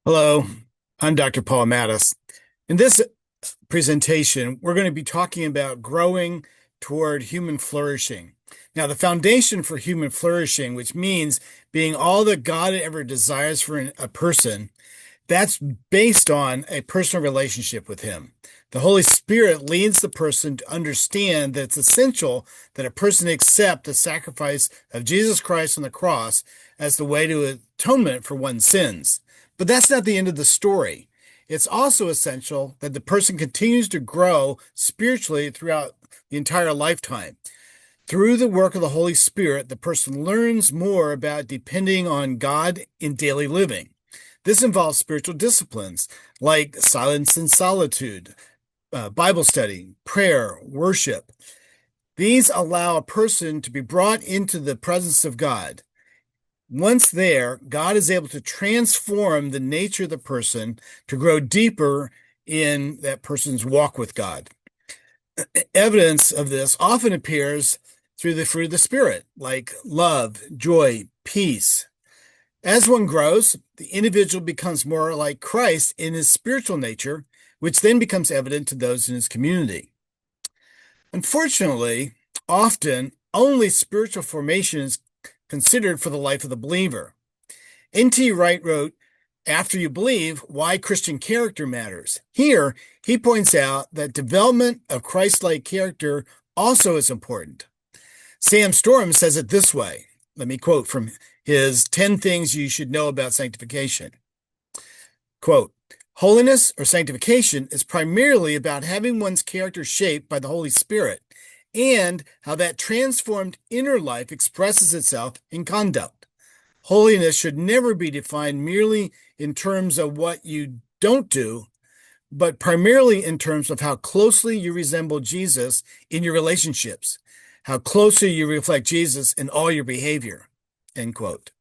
Hello, I'm Dr. Paul Mattis. In this presentation, we're going to be talking about growing toward human flourishing. Now, the foundation for human flourishing, which means being all that God ever desires for a person, that's based on a personal relationship with Him. The Holy Spirit leads the person to understand that it's essential that a person accept the sacrifice of Jesus Christ on the cross as the way to atonement for one's sins. But that's not the end of the story. It's also essential that the person continues to grow spiritually throughout the entire lifetime. Through the work of the Holy Spirit, the person learns more about depending on God in daily living. This involves spiritual disciplines like silence and solitude, Bible study, prayer, worship. These allow a person to be brought into the presence of God. Once there, God is able to transform the nature of the person to grow deeper in that person's walk with God. Evidence of this often appears through the fruit of the Spirit, like love, joy, peace. As one grows, the individual becomes more like Christ in his spiritual nature, which then becomes evident to those in his community. Unfortunately, often only spiritual formation is considered for the life of the believer. N.T. Wright wrote, "After you believe, why Christian character matters." Here, he points out that development of Christ-like character also is important. Sam Storm says it this way. Let me quote from his 10 Things You Should Know About Sanctification. Quote, "Holiness or sanctification is primarily about having one's character shaped by the Holy Spirit and how that transformed inner life expresses itself in conduct. Holiness should never be defined merely in terms of what you don't do, but primarily in terms of how closely you resemble Jesus in your relationships, how closely you reflect Jesus in all your behavior." End quote.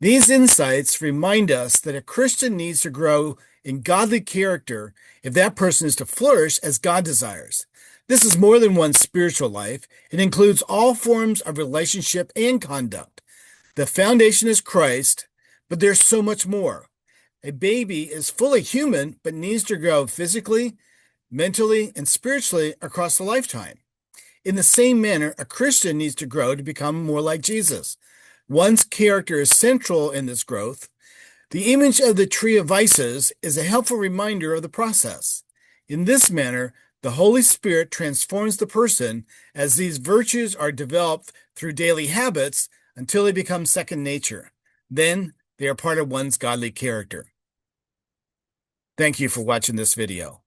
These insights remind us that a Christian needs to grow in godly character if that person is to flourish as God desires. This is more than one's spiritual life. It includes all forms of relationship and conduct. The foundation is Christ, but there's so much more. A baby is fully human, but needs to grow physically, mentally, and spiritually across the lifetime. In the same manner, a Christian needs to grow to become more like Jesus. One's character is central in this growth. The image of the tree of vices is a helpful reminder of the process. In this manner, the Holy Spirit transforms the person as these virtues are developed through daily habits until they become second nature. Then they are part of one's godly character. Thank you for watching this video.